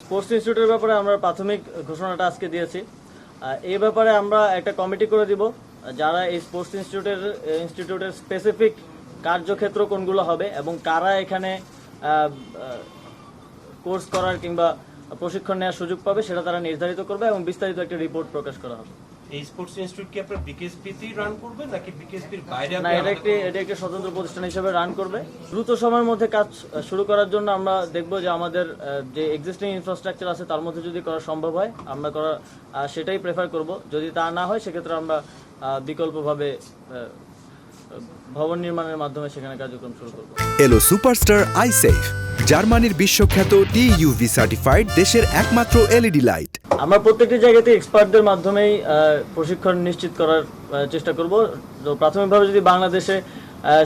Sports ইনস্টিটিউটের ব্যাপারে আমরা প্রাথমিক ঘোষণাটা আজকে দিয়েছি। এই ব্যাপারে আমরা একটা কমিটি করে দিব, যারা এই স্পোর্টস ইনস্টিটিউটের স্পেসিফিক কার্যক্ষেত্র কোনগুলো হবে এবং কারা এখানে কোর্স করার কিংবা প্রশিক্ষণ নেওয়ার সুযোগ পাবে সেটা তারা নির্ধারিত করবে এবং বিস্তারিত একটা রিপোর্ট প্রকাশ করা হবে। এই স্পোর্টস ইনস্টিটিউট কি আপনারা বিকেএসপিতেই রান করবে নাকি বিকেএসপির বাইরে? না, এটা একটি স্বতন্ত্র প্রতিষ্ঠান হিসেবে রান করবে। দ্রুত সময়ের মধ্যে কাজ শুরু করার জন্য আমরা দেখব যে আমাদের যে এক্সিস্টিং ইনফ্রাস্ট্রাকচার আছে তার মধ্যে যদি করা সম্ভব হয় আমরা সেটাই প্রেফার করব। যদি তা না হয় সেক্ষেত্রে আমরা বিকল্পভাবে ভবন নির্মাণের মাধ্যমে সেখানে কার্যক্রম শুরু করব। এলো সুপারস্টার আইসেফ, জার্মানির বিশ্বখ্যাত টিইউভি সার্টিফাইড দেশের একমাত্র এলইডি লাইট। আমরা প্রত্যেকটি জায়গাতে এক্সপার্টদের মাধ্যমেই প্রশিক্ষণ নিশ্চিত করার চেষ্টা করব। তো প্রাথমিকভাবে যদি বাংলাদেশে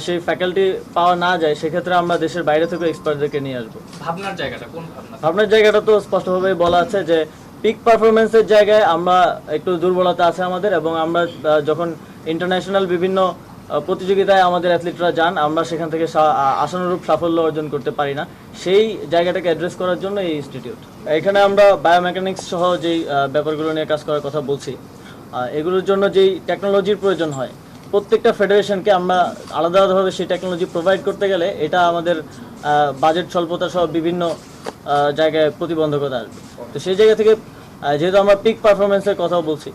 সেই ফ্যাকাল্টি পাওয়া না যায় সেক্ষেত্রে আমরা দেশের বাইরে থেকে এক্সপার্টদেরকে নিয়ে আসবো। ভাবনার জায়গাটা তো স্পষ্টভাবে বলা আছে যে পিক পারফরমেন্সের জায়গায় আমরা একটু দুর্বলতা আছে আমাদের, এবং আমরা যখন ইন্টারন্যাশনাল বিভিন্ন প্রতিযোগিতায় আমাদের অ্যাথলিটরা যান আমরা সেখান থেকে আশানুরূপ সাফল্য অর্জন করতে পারি না। সেই জায়গাটাকে অ্যাড্রেস করার জন্য এই ইনস্টিটিউট। এখানে আমরা বায়োমেকানিক্স সহ যেই ব্যাপারগুলো নিয়ে কাজ করার কথা বলছি, এগুলোর জন্য যেই টেকনোলজির প্রয়োজন হয় প্রত্যেকটা ফেডারেশনকে আমরা আলাদা আলাদাভাবে সেই টেকনোলজি প্রোভাইড করতে গেলে এটা আমাদের বাজেট স্বল্পতা সহ বিভিন্ন জায়গায় প্রতিবন্ধকতা আসবে। তো সেই জায়গা থেকে যেহেতু আমরা পিক পারফরমেন্সের কথাও বলছি,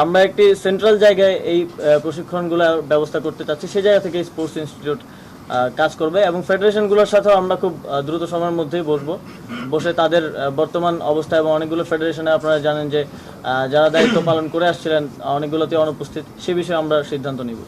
আমরা একটি সেন্ট্রাল জায়গায় এই প্রশিক্ষণগুলো ব্যবস্থা করতে চাচ্ছি। সেই জায়গা থেকে স্পোর্টস ইনস্টিটিউট কাজ করবে এবং ফেডারেশনগুলোর সাথেও আমরা খুব দ্রুত সময়ের মধ্যেই বসে তাদের বর্তমান অবস্থা এবং অনেকগুলো ফেডারেশনে আপনারা জানেন যে যারা দায়িত্ব পালন করে আসছিলেন অনেকগুলোতে অনুপস্থিত, সে বিষয়ে আমরা সিদ্ধান্ত নিব।